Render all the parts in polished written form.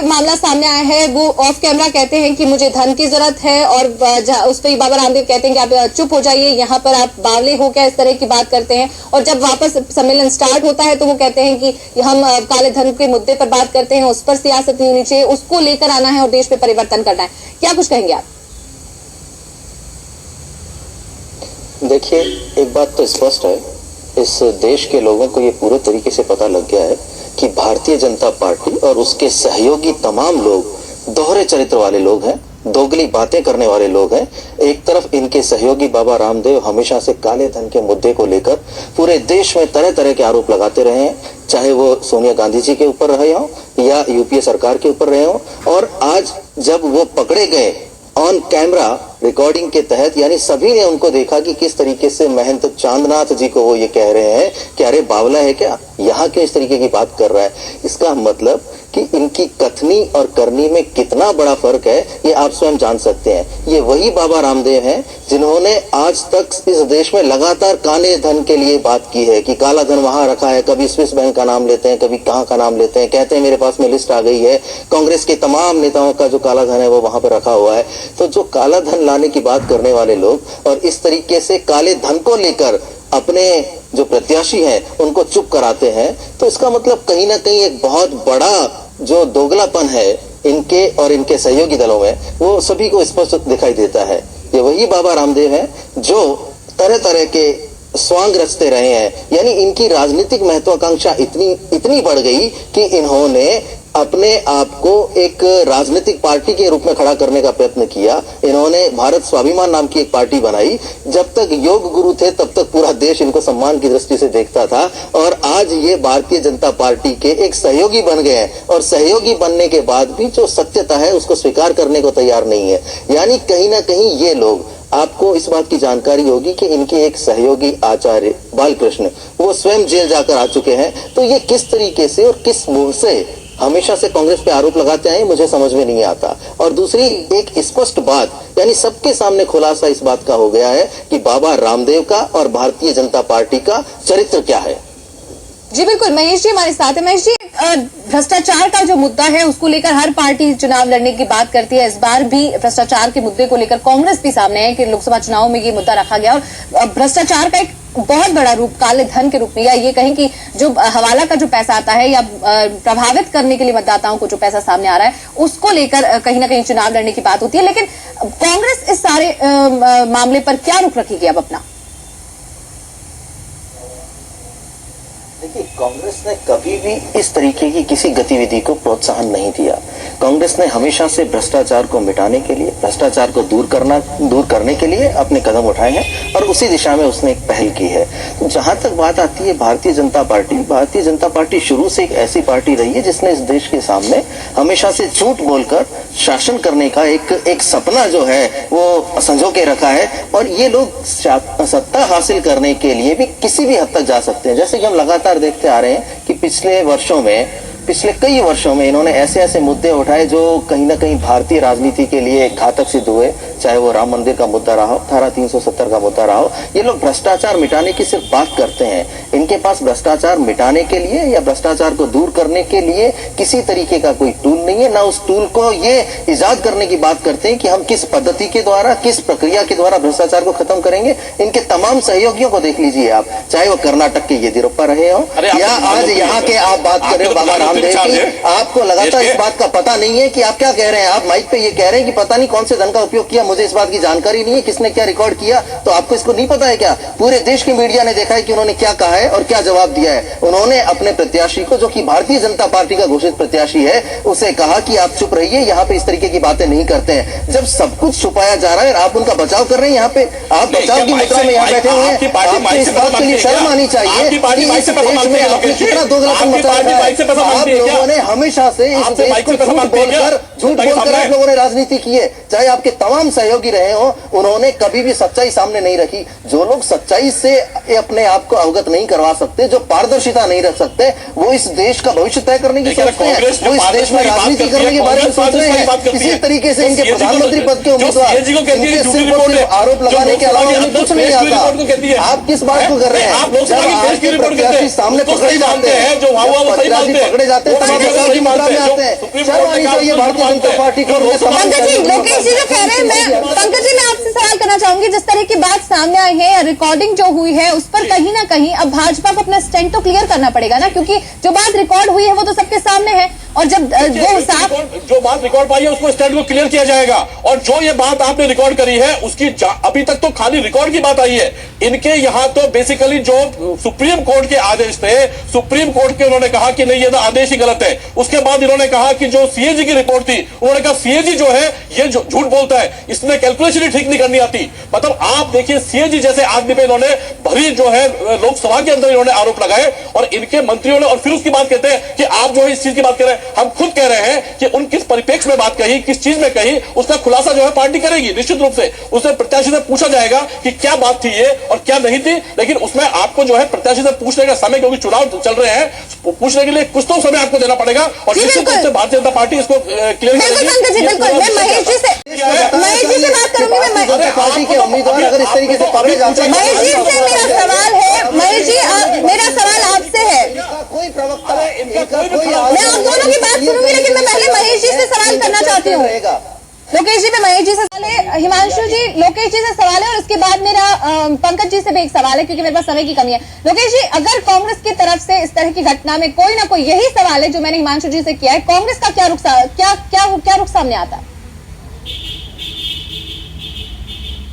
मामला सामने आया है वो ऑफ कैमरा कहते हैं कि मुझे धन की जरूरत है और उस पर बाबा रामदेव कहते हैं कि आप चुप हो जाइए, यहाँ पर आप बावले हो क्या, इस तरह की बात करते हैं। और जब वापस सम्मेलन स्टार्ट होता है तो वो कहते हैं कि हम काले धन के मुद्दे पर बात करते हैं, उस पर सियासत नहीं होनी चाहिए, उसको लेकर आना है और देश में परिवर्तन करना है। क्या कुछ कहेंगे आप? देखिए, एक बात तो स्पष्ट है, इस देश के लोगों को ये पूरे तरीके से पता लग गया है कि भारतीय जनता पार्टी और उसके सहयोगी तमाम लोग दोहरे चरित्र वाले लोग हैं, दोगली बातें करने वाले लोग हैं। एक तरफ इनके सहयोगी बाबा रामदेव हमेशा से काले धन के मुद्दे को लेकर पूरे देश में तरह तरह के आरोप लगाते रहे हैं, चाहे वो सोनिया गांधी जी के ऊपर रहे हों या यूपीए सरकार के ऊपर रहे हों। और आज जब वो पकड़े गए ऑन कैमरा रिकॉर्डिंग के तहत, यानी सभी ने उनको देखा कि किस तरीके से महंत चांदनाथ जी को वो ये कह रहे हैं कि अरे बावला है क्या, यहाँ क्यों इस तरीके की बात कर रहा है। इसका मतलब कि इनकी कथनी और करनी में कितना बड़ा फर्क है ये आप स्वयं जान सकते हैं। ये वही बाबा रामदेव हैं जिन्होंने आज तक इस देश में लगातार काले धन के लिए बात की है कि काला धन वहां रखा है, कभी स्विस बैंक का नाम लेते हैं, कभी कहां का नाम लेते हैं, कहते हैं मेरे पास में लिस्ट आ गई है, कांग्रेस के तमाम नेताओं का जो काला धन है वो वहां पर रखा हुआ है। तो जो काला धन लाने की बात करने वाले लोग और इस तरीके से काले धन को लेकर अपने जो प्रत्याशी हैं उनको चुप कराते हैं, तो इसका मतलब कहीं ना कहीं एक बहुत बड़ा जो दोगलापन है इनके और इनके सहयोगी दलों में, वो सभी को स्पष्ट दिखाई देता है। ये वही बाबा रामदेव हैं जो तरह तरह के स्वांग रचते रहे हैं, यानी इनकी राजनीतिक महत्वाकांक्षा इतनी बढ़ गई कि इन्होंने अपने आप को एक राजनीतिक पार्टी के रूप में खड़ा करने का प्रयत्न किया। इन्होंने भारत स्वाभिमान नाम की एक पार्टी बनाई। जब तक योग गुरु थे तब तक पूरा देश इनको सम्मान की दृष्टि से देखता था, और आज ये भारतीय जनता पार्टी के एक सहयोगी बन गए हैं और सहयोगी बनने के बाद भी जो सत्यता है उसको स्वीकार करने को तैयार नहीं है। यानी कहीं ना कहीं ये लोग, आपको इस बात की जानकारी होगी कि इनके एक सहयोगी आचार्य बालकृष्ण वो स्वयं जेल जाकर आ चुके हैं। तो ये किस तरीके से और किस मुंह से हमेशा से कांग्रेस पे आरोप लगाते आए, मुझे समझ में नहीं आता। और दूसरी एक स्पष्ट बात, यानी सबके सामने खुलासा इस बात का हो गया है कि बाबा रामदेव का और भारतीय जनता पार्टी का चरित्र क्या है। जी बिल्कुल, महेश जी हमारे साथ है। महेश जी, भ्रष्टाचार का जो मुद्दा है उसको लेकर हर पार्टी चुनाव लड़ने की बात करती है। इस बार भी भ्रष्टाचार के मुद्दे को लेकर कांग्रेस भी सामने है कि लोकसभा चुनाव में ये मुद्दा रखा गया और भ्रष्टाचार का एक बहुत बड़ा रूप काले धन के रूप में, या ये कहें कि जो हवाला का जो पैसा आता है या प्रभावित करने के लिए मतदाताओं को जो पैसा सामने आ रहा है उसको लेकर कहीं ना कहीं चुनाव लड़ने की बात होती है। लेकिन कांग्रेस इस सारे मामले पर क्या रुख रखेगी अब अपना? देखिए, कांग्रेस ने कभी भी इस तरीके की किसी गतिविधि को प्रोत्साहन नहीं दिया। कांग्रेस ने हमेशा से भ्रष्टाचार को मिटाने के लिए, भ्रष्टाचार को दूर करने के लिए अपने कदम उठाए हैं और उसी दिशा में उसने एक पहल की है। तो जहां तक बात आती है भारतीय जनता पार्टी शुरू से एक ऐसी पार्टी रही है जिसने इस देश के सामने हमेशा से झूठ बोलकर शासन करने का एक सपना जो है वो संजो के रखा है। और ये लोग सत्ता हासिल करने के लिए भी किसी भी हद तक जा सकते हैं। जैसे कि हम लगातार देखते आ रहे हैं कि पिछले कई वर्षों में इन्होंने ऐसे ऐसे मुद्दे उठाए जो कहीं ना कहीं भारतीय राजनीति के लिए घातक सिद्ध हुए, चाहे वो राम मंदिर का मुद्दा रहा हो, धारा 370 का मुद्दा रहा हो। ये लोग भ्रष्टाचार मिटाने की सिर्फ बात करते हैं, इनके पास भ्रष्टाचार मिटाने के लिए या भ्रष्टाचार को दूर करने के लिए किसी तरीके का कोई टूल नहीं है। ना उस टूल को ये इजाद करने की बात करते हैं कि हम किस पद्धति के द्वारा, किस प्रक्रिया के द्वारा भ्रष्टाचार को खत्म करेंगे। इनके तमाम सहयोगियों को देख लीजिए आप, चाहे वो कर्नाटक के येदियुरप्पा रहे हो या आज यहाँ के आप बात कर रहे हो बाबा रामदेव की, आपको लगातार इस बात का पता नहीं है कि आप क्या कह रहे हैं। आप माइक पे ये कह रहे हैं कि पता नहीं कौन से धन का उपयोग किया, मुझे इस बात की जानकारी नहीं है, किसने क्या रिकॉर्ड किया, तो आपको इसको नहीं पता है क्या? पूरे देश की मीडिया ने देखा है कि उन्होंने क्या कहा है और क्या जवाब दिया है। उन्होंने अपने प्रत्याशी को, जो कि भारतीय जनता पार्टी का घोषित प्रत्याशी है, उसे कहा कि आप चुप रहिए, यहाँ पे इस तरीके की बातें नहीं करते हैं। जब सब कुछ छुपाया जा रहा है और आप उनका बचाव कर रहे हैं, यहाँ पे आप बचाव की मुद्रा में यहाँ बैठे हुए हैं, आपको इस बात के लिए शर्म आनी चाहिए कि इस देश में आपने कितना दोगलापन मचा रखा है। आप लोगों ने हमेशा से इस देश को झूठ बोलकर आप लोगों ने राजनीति की है, चाहे आपके तमाम सहयोगी रहे हो, उन्होंने कभी भी सच्चाई सामने नहीं रखी। जो लोग सच्चाई से अपने आप को अवगत नहीं करवा सकते, जो पारदर्शिता नहीं रख सकते, वो इस देश का भविष्य तय करने की सोचते हैं, वो इस देश में राजनीति करने के बारे में सोच रहे हैं। इसी तरीके से इनके प्रधानमंत्री पद के उम्मीदवार, इनके सिर्फ और सिर्फ आरोप लगाने के अलावा उन्हें कुछ नहीं आता। आप किस बात को कर रहे हैं? जब आपके प्रत्याशी सामने पकड़े जाते हैं, प्रत्याशी पकड़े जाते हैं, तब आप सही मात्रा में आते हैं। शर्म आनी चाहिए भारतीय जनता पार्टी को। पंकज जी, लोकेश जी जो कह रहे हैं, पंकज जी मैं आपसे सवाल करना चाहूंगी, जिस तरह की बात सामने आई है, रिकॉर्डिंग जो हुई है, उस पर कहीं ना कहीं अब भाजपा को अपना स्टैंड तो क्लियर करना पड़ेगा ना, क्योंकि जो बात रिकॉर्ड हुई है वो तो सबके सामने है, और जब जो बात रिकॉर्ड पाई है उसको स्टैंड को क्लियर किया जाएगा। और जो ये बात आपने रिकॉर्ड करी है उसकी अभी तक तो खाली रिकॉर्ड की बात आई है। इनके यहाँ तो बेसिकली जो सुप्रीम कोर्ट के आदेश थे, सुप्रीम कोर्ट के उन्होंने कहा कि नहीं ये तो आदेश ही गलत है। उसके बाद इन्होंने कहा कि जो सीएजी की रिपोर्ट थी, उन्होंने कहा सीएजी जो है ये झूठ बोलता है, इसमें कैलकुलेशन ही ठीक नहीं करनी आती। मतलब आप देखिए सीएजी जैसे आदमी पे इन्होंने भरी जो है लोकसभा के अंदर इन्होंने आरोप लगाए, और इनके मंत्रियों ने और फिर उसकी बात कहते हैं कि आप जो है इस चीज की बात कर रहे हैं। हम खुद कह रहे हैं कि उन किस परिप्रेक्ष्य में बात कही, किस चीज में कही, उसका खुलासा जो है पार्टी करेगी निश्चित रूप से। उससे प्रत्याशी से पूछा जाएगा कि क्या बात थी ये और क्या नहीं थी, लेकिन उसमें आपको जो है प्रत्याशी से पूछने का समय, क्योंकि चुनाव चल रहे हैं, पूछने के लिए कुछ तो समय आपको देना पड़ेगा, और निश्चित रूप से भारतीय जनता पार्टी इसको क्लियर करेगी। मैं महेश जी से बात करूंगी। मैं पार्टी के उम्मीदवार अगर इस तरीके से पकड़े जाते हैं, महेश जी से मेरा सवाल है, महेश जी मेरा सवाल आपसे है, कोई प्रवक्ता, मैं आप दोनों की बात सुनूंगी, लेकिन मैं पहले महेश जी से सवाल करना चाहती हूँ। लोकेश जी पे महेश जी से सवाल है, हिमांशु जी लोकेश जी से सवाल है, और उसके बाद मेरा पंकज जी से भी एक सवाल है, क्योंकि मेरे पास समय की कमी है। लोकेश जी, अगर कांग्रेस की तरफ से इस तरह की घटना में कोई ना कोई, यही सवाल है जो मैंने हिमांशु जी से किया है, कांग्रेस का क्या रुख सामने आता है?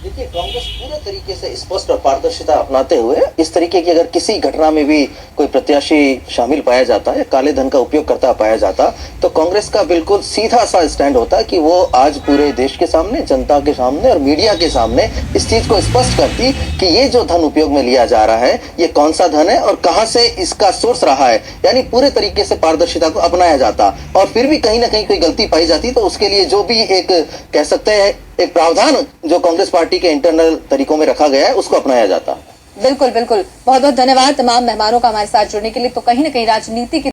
देखिए, कांग्रेस पूरे तरीके से स्पष्ट और पारदर्शिता अपनाते हुए इस तरीके की अगर किसी घटना में भी कोई प्रत्याशी शामिल पाया जाता है, काले धन का उपयोग करता पाया जाता, तो कांग्रेस का बिल्कुल सीधा सा स्टैंड होता है कि वो आज पूरे देश के सामने, जनता के सामने और मीडिया के सामने इस चीज को स्पष्ट करती कि ये जो धन उपयोग में लिया जा रहा है, ये कौन सा धन है और कहां से इसका सोर्स रहा है। यानी पूरे तरीके से पारदर्शिता को अपनाया जाता, और फिर भी कहीं ना कहीं कोई गलती पाई जाती तो उसके लिए जो भी एक कह सकते हैं एक प्रावधान जो कांग्रेस पार्टी के इंटरनल तरीकों में रखा गया है, उसको अपनाया जाता। बिल्कुल बिल्कुल, बहुत बहुत धन्यवाद तमाम मेहमानों का हमारे साथ जुड़ने के लिए। तो कहीं ना कहीं राजनीति की